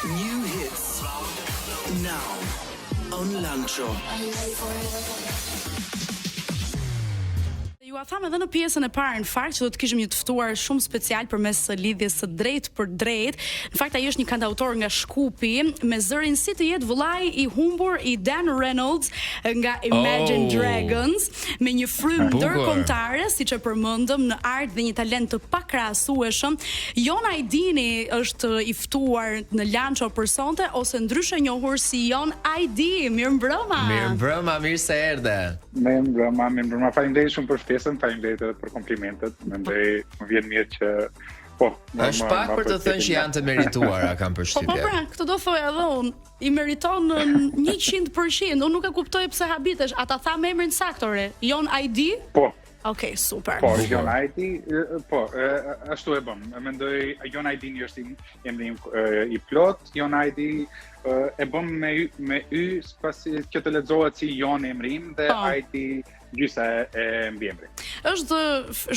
New hits now on Lancho. Ju a tham edhe në pjesën e parë në fakt që do të kishim një të ftuar shumë special përmes lidhjes së drejtë për drejtë. Në fakt ai është një kantautor nga Shkupi me zërin si të jetë vëllai i humbur i Dan Reynolds nga Imagine Dragons, me një frymë ndërkombëtare siç e përmendëm në art dhe një talent të pakrahasueshëm. Jon Ajdini është i ftuar në Lancho për sonte, ose ndryshe njohur si Jon Ajdi. Mirëmbrëma. Mirëmbrëma, mirë se erdhe. Mirëmbrëma. Faleminderit shumë për ftesën, faleminderit edhe për komplimentet. Mendoj më vjen mirë që është pak për të thënë që janë të merituara, kam përshtypje. Po pra, këtë do thoya edhe unë, i meriton 100%. Unë nuk e kuptoj pse habitesh. Ata tha me emrin saktore, Jon Ajdi? Po. Okej, super. Po, Jon Ajdi, ashtu e bëm. Mendoj Jon Ajdi është emri i plot, Jon Ajdi e bëm me y, pasi që të lexohet si Jon emri im dhe Ajdi gjysa e mbiemri. Është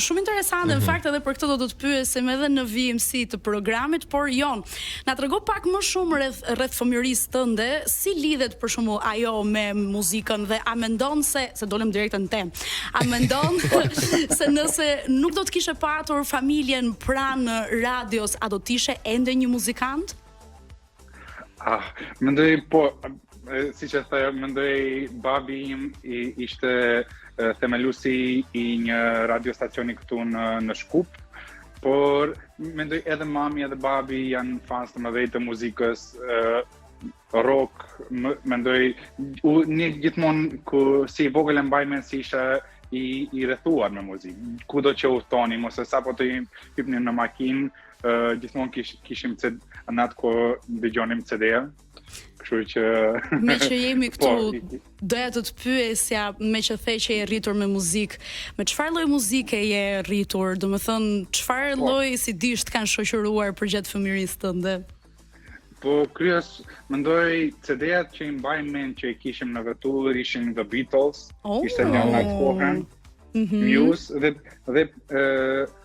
shumë interesante në fakt, edhe për këtë do të pyesim edhe në VMC të programit, por Jon, na trego pak më shumë rreth fëmijërisë tënde, si lidhet për shembull ajo me muzikën dhe a mendon se dolëm direkt në temë. A mendon se nëse nuk do të kishe patur familjen pranë radios, a do të ishe ende një muzikant? Mendoj siç e thënë, mendoj babi im ishte themeluesi i një radiostacioni këtu në Shkup, por mendoj edhe mami edhe babi janë fans të mëdhenj të muzikës rock. Mendoj një gjithmonë si i vogël e mbaj mend si isha i rrethuar me muzikë. Kudo që udhtonim ose sapo të hypnim në makinë, gjithmonë kishim në atë kohë dëgjonim CD-a. Kështu që me që jemi këtu, doja të pyesja, me që the që je rritur me muzikë, me çfarë lloj muzike je rritur? Domethënë, çfarë lloj CD-sh kanë shoqëruar përgjatë fëmijërisë tënde? Po kryes, mendoj CD-at që i mbaj mend që i kishim në vetur ishin The Beatles, ishte një nga kohën, Muse dhe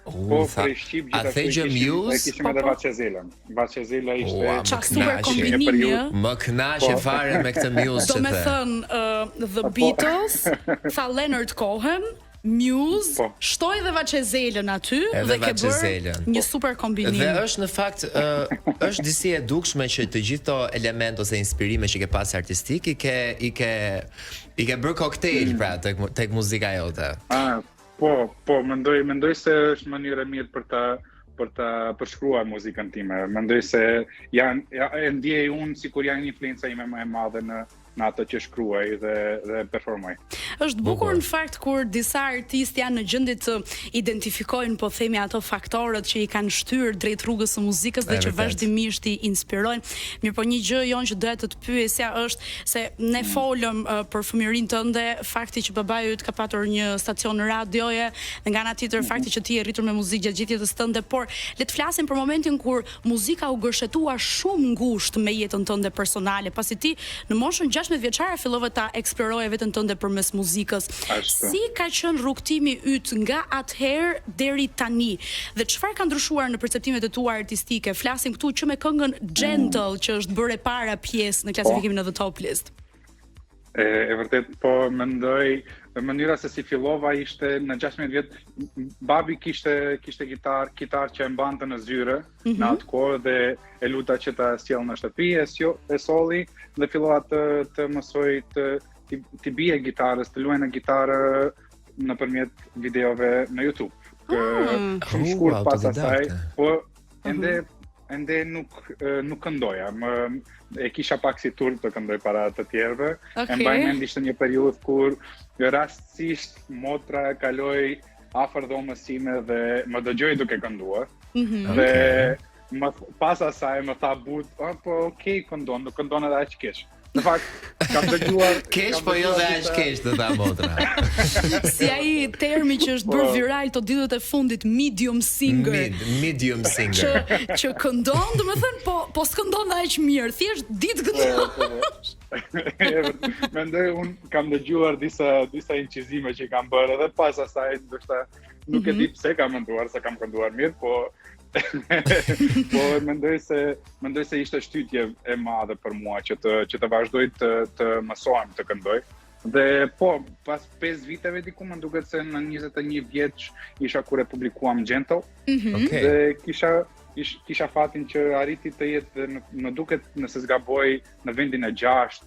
po prej Shqip gjithashtu kishim edhe Vaçezelën. Vaçezela ishte super kombinim. Më kënaqe fare me këtë Muse. Domethënë The Beatles, tha Leonard Cohen, Muse, shtoj dhe Vaçezelën aty dhe ke bërë një super kombinim. Dhe është në fakt është disi e dukshme që të gjithë to element ose inspirime që ke pas artistik i ke bërë koktejl pra tek muzika jote. Po, mendoj se është mënyrë e mirë për ta përshkruar muzikën time. Mendoj se e ndjej unë sikur janë influenca ime më e madhe në ato që shkruaj dhe performoj. Është bukur në fakt kur disa artistë janë në gjendje të identifikojnë, po themi, ato faktorët që i kanë shtyr drejt rrugës së muzikës dhe që vazhdimisht i inspirojnë. Mirë, po një gjë Jon që doja të pyesja është se ne folëm për fëmijërinë tënde, fakti që babaju yt ka patur një stacion radioje, dhe nga ana tjetër fakti që ti je rritur me muzikë gjatë gjithë jetës tënde, por le të flasim për momentin kur muzika u gërshetua shumë ngushtë me jetën tënde personale, pasi ti në moshën 16 vjeçare fillove ta eksploroje veten tënde përmes muzikës. Si ka qenë rrugtimi yt nga atëherë deri tani? Dhe çfarë ka ndryshuar në perceptimet e tua artistike? Flasim këtu që me këngën Gentle, që është bërë e para pjesë në klasifikimin në The Top List. E vërtet, po mendoj mënyra se si fillova ishte në 16 vjet, babi kishte kitar që e mbante në zyre në atë kohë dhe e luta që ta sjell në shtëpi, e solli dhe fillova të mësoj të bie gitarës, të luaj në gitarë nëpërmjet videove në YouTube. Shumë shkurt pas asaj, po ende nuk këndoja. E kisha pak si turp të këndoj para të tjerëve. E mbaj mend ishte një periudhë kur rastësisht motra kaloi afër dhomës sime dhe më dëgjoi duke kënduar. Dhe pas asaj më tha but, po okay, këndon, nuk këndon edhe aq keq. Në fakt, kam dëgjuar keq, po jo dhe aq keq të tha motra. Si ai termi që është bërë viral të ditët e fundit, medium singer. Medium singer. Që këndon, domethënë, po s'këndon aq mirë, thjesht ditë këndon. Mendoj unë kam dëgjuar disa incizime që kam bërë edhe pas asaj, ndoshta nuk e di pse kam menduar se kam kënduar mirë, po Po mendoj se ishte shtytje e madhe për mua që të vazhdoj të mësohem të këndoj. Dhe po, pas 5 viteve diku më duket se në 21 vjeç isha kur e publikuam Gentle. Dhe kisha fatin që arriti të jetë dhe më duket nëse zgaboj në vendin e 6.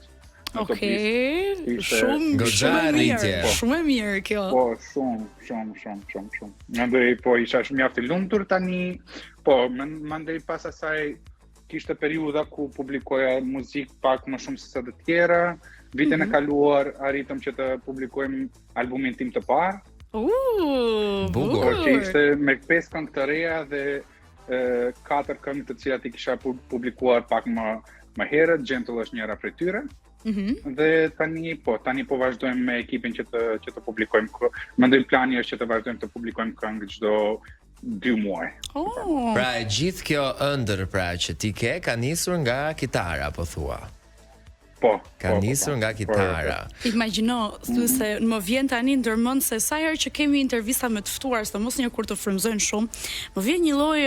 Shumë e mirë kjo. Po, shumë. Mendoj po isha mjaft i lumtur tani. Po, mendoj pas asaj kishte periudha ku publikoja muzikë pak më shumë se të tjera. Vitin e kaluar arritëm që të publikojmë albumin tim të parë. Bukur. Që ishte me 5 këngë të reja dhe 4 këngë të cilat i kisha publikuar pak më herët. Gentle është njëra prej tyre. Dhe tani po vazhdojmë me ekipin që të publikojmë. Mendoj plani është që të vazhdojmë të publikojmë këngë çdo 2 muaj. Pra e gjithë kjo ëndër pra që ti ke ka nisur nga kitara, po thua. Ka nisur nga kitara. Imagjino, se më vjen tani ndërmend se sa herë që kemi intervista me të ftuar, sidomos një kur të frymëzojnë shumë, më vjen një lloj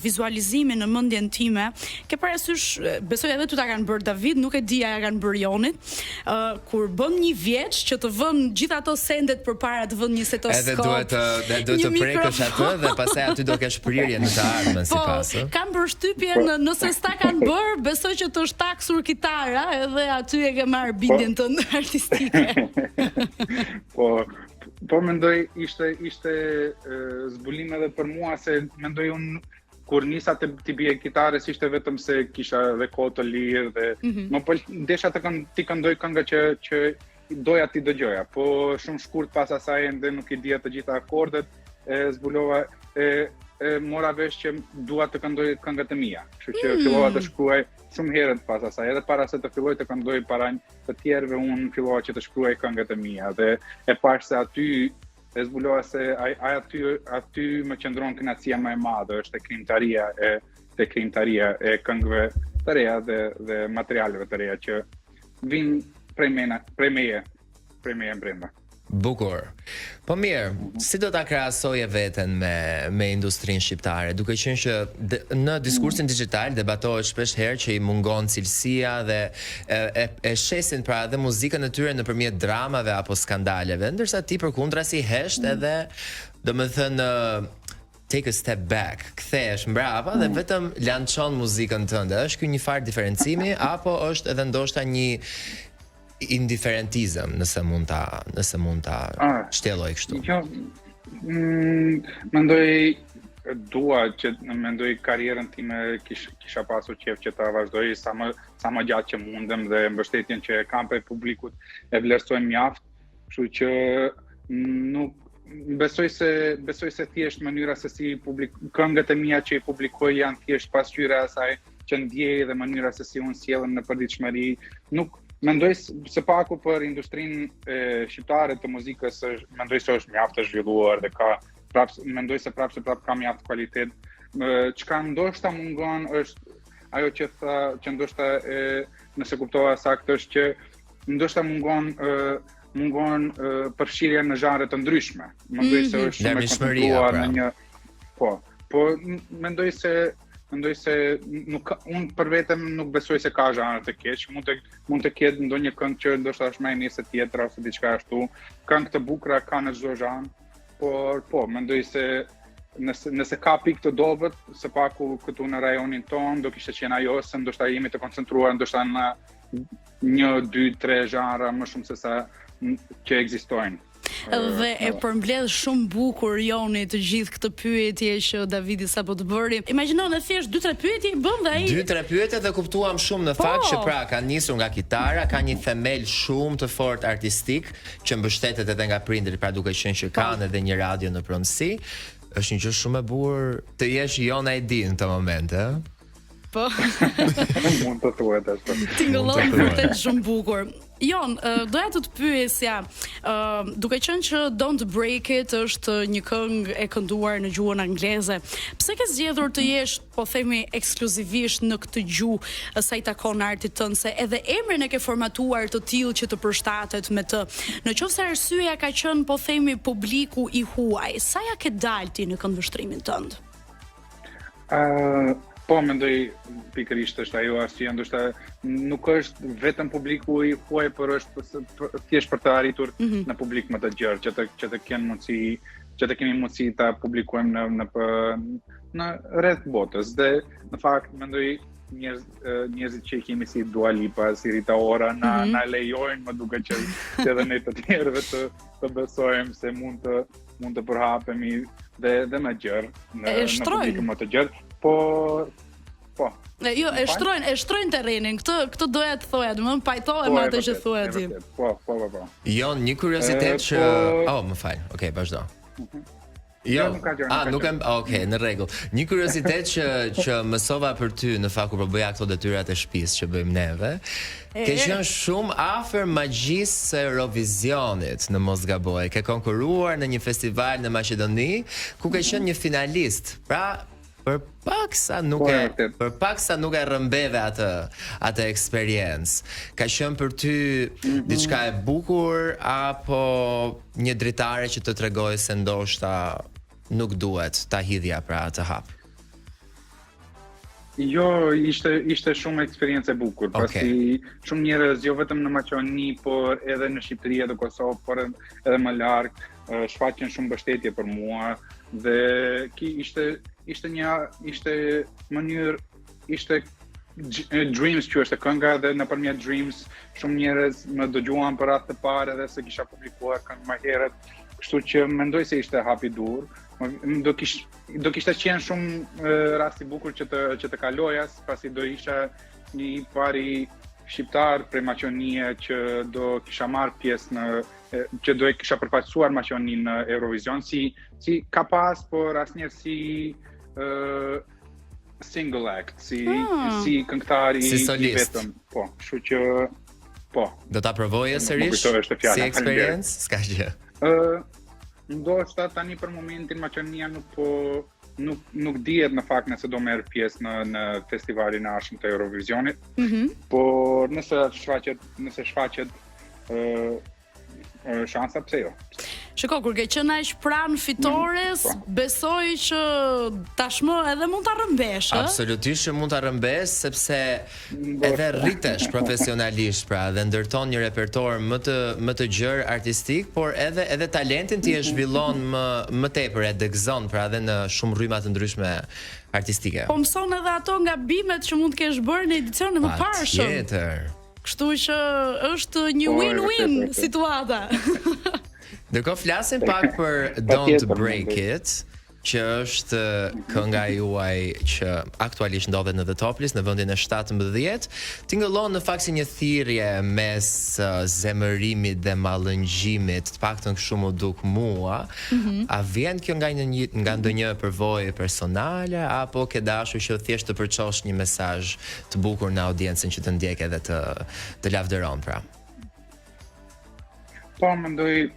vizualizimi në mendjen time. Ke parasysh, besoj edhe tu ta kanë bërë David, nuk e di a ja kanë bërë Jonit, kur bën 1 vjeç që të vën gjithë ato sendet përpara të vën një stetoskop. Edhe duhet të prekësh atë dhe pastaj aty do kesh prirje në të ardhmen sipas. Po, kam përshtypjen nëse s'ta kanë bërë, besoj që të shtaksur kitara edhe aty e ke marrë bindjen tënde artistike. Po mendoj ishte zbulim edhe për mua se mendoj unë kur nisa të bie kitarës ishte vetëm se kisha dhe kohë të lirë dhe më desha të këndoj kënga që doja ti dëgjoja. Po shumë shkurt pas asaj ende nuk i dija të gjitha akordet, zbulova mora vesh që dua të këndoj këngët e mia. Kështu që fillova të shkruaj shumë herët pas asaj, edhe para se të filloj të këndoj para të tjerëve, unë fillova që të shkruaj këngët e mia dhe e pash se aty e zbulova se aty më qëndron kënaqësia më e madhe, është te krijimtaria e këngëve të reja dhe materialeve të reja që vijnë prej meje brenda. Bukur. Po mirë, si do ta krahasoje veten me industrinë shqiptare, duke qenë që në diskursin digjital debatohet shpesh herë që i mungon cilësia dhe e shesin pra dhe muzikën e tyre nëpërmjet dramave apo skandaleve, ndërsa ti përkundrazi hesht edhe domethënë take a step back, kthehesh mbrapa dhe vetëm lançon muzikën tënde. Është ky një farë diferencimi apo është edhe ndoshta një indiferentizëm, nëse mund ta shtelloj kështu? Jo, mendoj karrierën time kisha pasur qejf që ta vazhdoj sa më gjatë që mundem dhe mbështetjen që kam prej publikut e vlerësoj mjaft, kështu që nuk besoj se thjesht mënyra se si këngët e mia që i publikoj janë thjesht pasqyra e asaj që ndjej dhe mënyra se si unë sjellem në përditshmëri. Nuk mendoj se paku për industrinë shqiptare të muzikës, mendoj se është mjaft e zhvilluar dhe mendoj se prapë ka mjaft kualitet. Çka ndoshta mungon është ajo që ndoshta nëse kuptova saktë është që ndoshta mungon përfshirja në zhanre të ndryshme. Mendoj se është shumë e koncentruar në një po mendoj se unë për vetem nuk besoj se ka zhanre të keq, mund të ketë ndonjë këngë që ndoshta është më e mirë se tjetra ose diçka ashtu. Këngë të bukura ka në çdo zhanr, por po mendoj se nëse ka pikë të dobët, së paku këtu në rajonin ton do kishte qenë ajo, se ndoshta jemi të koncentruar ndoshta në 1, 2, 3 zhanra më shumë se sa që ekzistojnë. Dhe e përmbledh shumë bukur Joni të gjithë këtë pyetje që Davidi sapo të bëri. Imagjino në thjesht 2-3 pyetje i bën dhe ai 2-3 pyetje dhe kuptuam shumë në fakt që pra ka nisur nga kitara, ka një themel shumë të fortë artistik që mbështetet edhe nga prindërit, pra duke qenë që kanë edhe një radio në pronësi. Është një gjë shumë e bukur të jesh Jon ID në këtë moment, ë? Po. Mund të thuhet ashtu. Tingëllon vërtet shumë bukur. Jon, doja të pyesja, duke qenë që Don't Break It është një këngë e kënduar në gjuhën angleze, pse ke zgjedhur të jesh, po themi, ekskluzivisht në këtë gjuhë sa i takon artit tënd, se edhe emrin e ke formatuar të tillë që të përshtatet me të. Në qoftë se arsyeja ka qenë, po themi, publiku i huaj, sa ja ke dalë ti në këndvështrimin tënd? Po, mendoj pikërisht është ajo arsyeja, ndoshta nuk është vetëm publiku i huaj, por është thjesht për të arritur në publik më të gjerë, që të kemi mundësi ta publikojmë në rreth botës. Dhe në fakt mendoj njerëzit që i kemi si Dua Lipa, si Rita Ora na lejojnë, më duket që edhe ne të tjerëve të besojmë se mund të përhapemi dhe më gjerë në publikun më të gjerë. Po. Jo, e shtrojnë terrenin. Këtë doja të thoja, domethënë pajtohem me atë që thua ti. Po. Jo, një kuriozitet që më fal. Okej, vazhdo. Jo, nuk kam, okay, në rregull. Një kuriozitet që mësova për ty në fakt kur po bëja këto detyrat e shtëpisë që bëjmë neve, ke qenë shumë afër magjisë së Eurovisionit në mos gaboj. Ke konkuruar në një festival në Maqedoni ku ke qenë një finalist. Pra, për pak sa nuk e rrëmbeve atë eksperiencë. Ka qenë për ty diçka e bukur apo një dritare që të tregoj se ndoshta nuk duhet ta hidhja pra atë hap? Jo, ishte shumë eksperiencë e bukur, pasi shumë njerëz jo vetëm në Maqedoni, por edhe në Shqipëri dhe Kosovë, por edhe më larg, shfaqen shumë mbështetje për mua dhe ishte mënyrë, ishte Dreams që është kënga dhe nëpërmjet Dreams shumë njerëz më dëgjuan për atë të parë edhe se kisha publikuar këngë më herët, kështu që mendoj se ishte hap i dur. Do kishte qenë shumë rast i bukur që të kalojas, pasi do isha një pari shqiptar prej Maqedonie që do kisha marrë pjesë që do e kisha përfaqësuar Maqedoninë në Eurovision si ka pas, por asnjëherë si single act, si këngëtari i vetëm. Po, kështu që po. Do ta provoje sërish si eksperiencë? S'ka gjë. Ndoshta tani për momentin Maqedonia nuk dihet në fakt nëse do merr pjesë në festivalin e ardhshëm të Eurovisionit. Por nëse shfaqet shansa, pse jo? Shiko, kur ke qenë aq pranë fitores, besoj që tashmë edhe mund ta rrëmbesh, ë? Absolutisht që mund ta rrëmbesh, sepse edhe rritesh profesionalisht, pra, dhe ndërton një repertor më të gjerë artistik, por edhe talentin ti e zhvillon më tepër, e degëzon, pra, edhe në shumë rryma të ndryshme artistike. Po mëson edhe ato gabimet që mund të kesh bërë në edicionin më parshëm. Patjetër. Kështu që është një win-win situata. Ndërkohë flasim pak për Don't Break It, që është kënga juaj që aktualisht ndodhet në The Top List në vendin e 17. Tingëllon në fakt si një thirrje mes zemërimit dhe mallëngjimit, të paktën kështu më duk mua. A vjen kjo nga ndonjë përvojë personale apo ke dashur që thjesht të përçosh një mesazh të bukur në audiencën që të ndjek edhe të lavdëron pra? Po, mendoj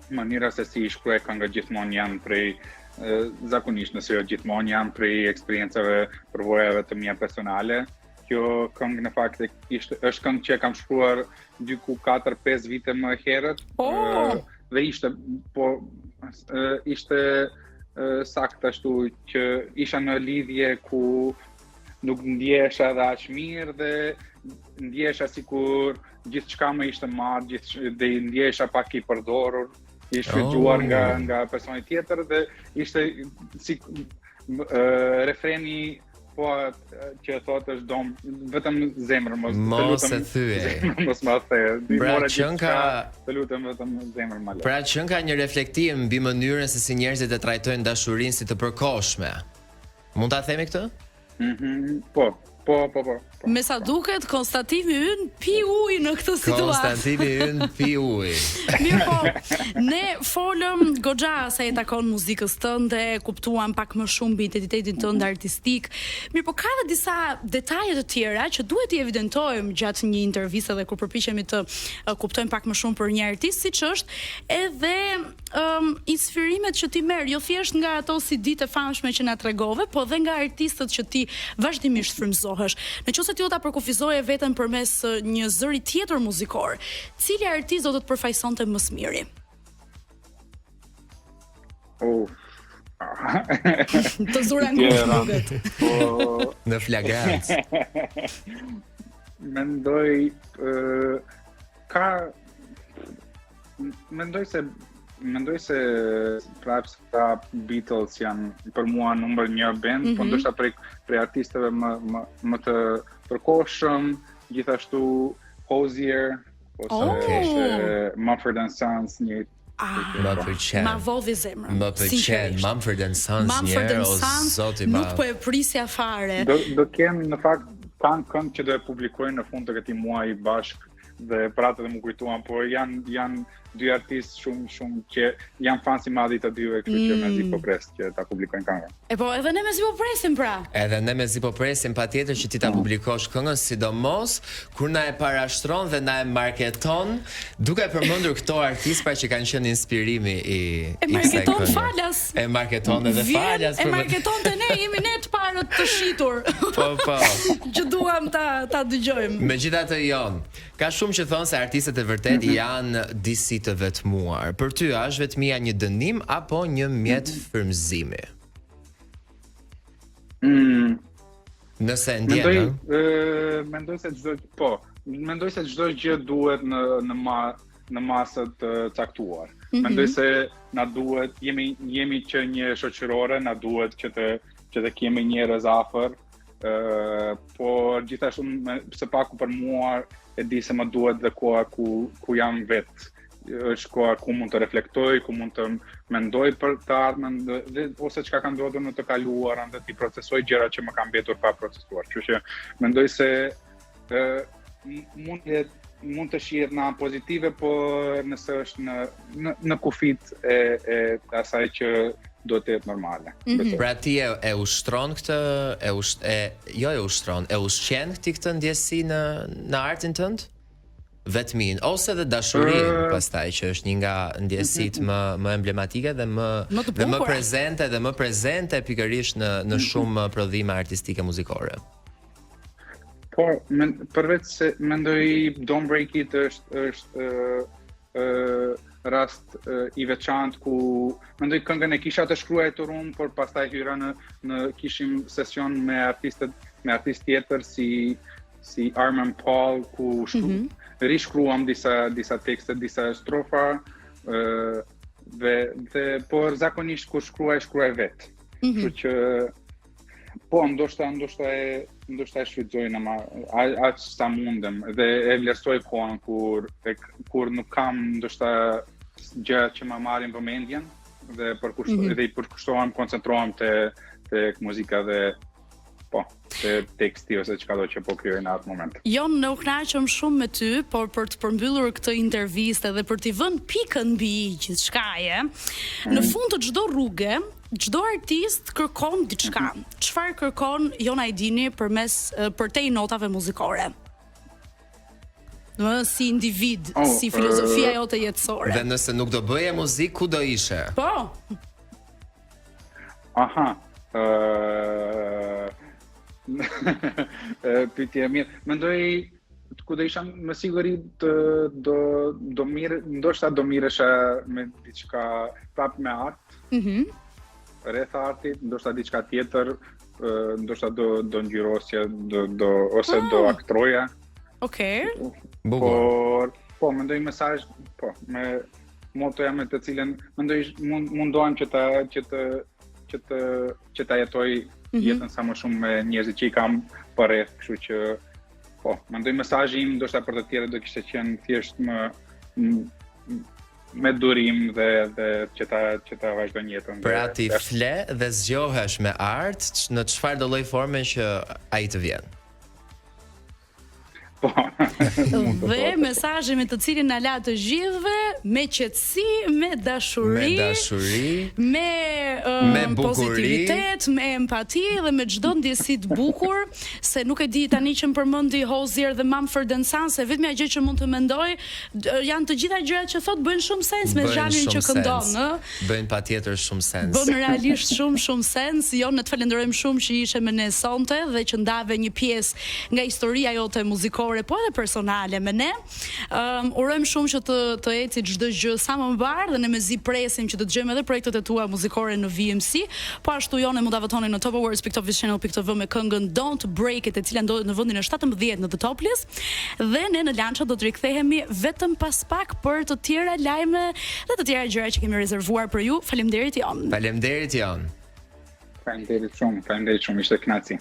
mënyra se si shkruaj këngë gjithmonë janë prej zakonisht nëse jo gjithmonë janë prej eksperiencave, përvojave të mia personale. Kjo këngë në fakt është këngë që e kam shkruar diku 4-5 vite më herët. Dhe ishte saktë ashtu që isha në lidhje ku nuk ndjesha dhe aq mirë dhe ndjesha sikur gjithçka më ishte marrë, dhe ndjesha pak i përdorur. I shfrytzuar nga personi tjetër dhe ishte si refreni që thotë është vetëm zemër mos e thyej. Mos ma the. Të lutem vetëm zemër ma le. Pra që ka një reflektim mbi mënyrën se si njerëzit e trajtojnë dashurinë si të përkohshme. Mund ta themi këtë? Po. Me sa duket, Konstantini ynë pi ujë në këtë situatë. Konstantini ynë pi ujë. Mirë po, ne folëm goxha sa i takon muzikës tënde, kuptuam pak më shumë mbi identitetin tënd artistik. Mirë po, ka edhe disa detaje të tjera që duhet i evidentojmë gjatë një interviste dhe kur përpiqemi të kuptojmë pak më shumë për një artist, siç është edhe inspirimet që ti merr, jo thjesht nga ato CD të famshme që na tregove, po dhe nga artistët që ti vazhdimisht frymëzohesh. Nëse ti do ta përkufizoje veten përmes një zëri tjetër muzikor, cili artist do të përfaqësonte më së miri? Të zura ngushtë duket. Po Në flagrancë. mendoj mendoj se prapë sa Beatles janë për mua numër 1 band, po ndoshta prej artistëve më të përkohshëm, gjithashtu Hozier ose Mumford & Sons një Më pëlqen. Ma vodhi zemra. Më pëlqen Mumford & Sons njerë, o zoti ma. Nuk po e prisja fare. Do kem në fakt kanë këngë që do e publikojnë në fund të këtij muaji bashk dhe për atë dhe më kujtuan, por janë dy artistë shumë që janë fansi madhi të dyve, kështu që mezi po pres që ta publikojnë këngën. E po, edhe ne mezi po presim pra. Edhe ne mezi po presim patjetër që ti ta publikosh këngën, sidomos kur na e parashtron dhe na e marketon, duke përmendur këto artistë pra që kanë qenë inspirimi i marketon falas. E marketon edhe falas. E marketon të ne, jemi ne të parët të shitur. Po. Që duam ta dëgjojmë. Megjithatë ka shumë që thonë se artistët e vërtet janë disi të vetmuar. Për ty, a është vetmia një dënim apo një mjet frymëzimi? Nëse ndjen, mendoj se çdo gjë duhet në masë të caktuar. Mendoj se na duhet, jemi që një shoqërore, na duhet që të kemi njerëz afër, por gjithashtu së paku për mua e di se më duhet dhe koha ku jam vetë. Është koha ku mund të reflektoj, ku mund të mendoj për të ardhmen ose çka ka ndodhur në të kaluarën dhe të procesoj gjërat që më kanë mbetur pa procesuar. Kështu që mendoj se mund të shihet në anë pozitive, por nëse është në kufit e asaj që do të jetë normale. Pra ti e ushtron këtë, e ushqen këtë ndjesi në artin tënd? Vetmin ose dhe dashurinë, pastaj që është një nga ndjesitë më emblematike dhe më prezente pikërisht në shumë prodhime artistike muzikore. Po, përveç se mendoj Don't Break It është rast i veçantë ku mendoj këngën e kisha të shkruar unë, por pastaj hyra kishim sesion me artistë tjetër si Arman Paul ku rishkruam disa tekste, disa strofa dhe por zakonisht kur shkruaj vetë. Kështu që po ndoshta e shfrytëzoj aq sa mundem dhe e vlerësoj kohën kur nuk kam ndoshta gjëra që më marrin vëmendjen dhe i përkushtohem, koncentrohem tek muzika dhe te teksti ose çka do që po krijoj në atë moment. Ne u kënaqëm shumë me ty, por për të përmbyllur këtë intervistë dhe për t'i vënë pikën mbi gjithçkaje, në fund të çdo rruge, çdo artist kërkon diçka. Çfarë kërkon Jon Ajdini për te notave muzikore? Si individ, si filozofia jote jetësore. Dhe nëse nuk do bëje muzikë, ku do ishe? Po. Aha. Pyetje mirë. Mendoj ku do isha me siguri ndoshta do mirësha me diçka prapë me art. Rreth artit, ndoshta diçka tjetër, ndoshta do ngjyrosja, ose do aktroja. Okej. Po mendoj mesazh, me motoja me të cilën mendoj mundohem që ta jetoj jetën sa më shumë me njerëzit që i kam përreth, kështu që mendoj mesazhi im ndoshta për të tjerët do kishte qenë thjesht me durim dhe që ta vazhdojnë jetën. Pra ti fle dhe zgjohesh me art në çfarë do lloj forme që ai të vjen. Po. Dhe mesazhi me të cilin na la të gjithëve, me qetësi, me dashuri, me pozitivitet, me empati dhe me çdo ndjesi të bukur, se nuk e di tani që më përmendi Hozier dhe Mumford & Sons, se vetmja gjë që mund të mendoj janë të gjitha gjërat që thot bëjnë shumë sens me zhanrin që këndon, Bëjnë patjetër shumë sens. Bën realisht shumë sens. Ne të falenderojmë shumë që ishe me ne sonte dhe që ndave një pjesë nga historia jote muzikore, po edhe personale me ne. Urojmë shumë që të eci çdo gjë sa më mbar dhe ne mezi presim që të dëgjojmë edhe projektet e tua muzikore në VMC. Po ashtu jone mund ta votoni në topawards.official.tv me këngën Don't Break It, e cila ndodhet në vendin e 17 në The Top List. Dhe ne në Lanço do të rikthehemi vetëm pas pak për të tjera lajme dhe të tjera gjëra që kemi rezervuar për ju. Faleminderit Jon. Faleminderit Jon. Faleminderit shumë, ishte kënaqësi.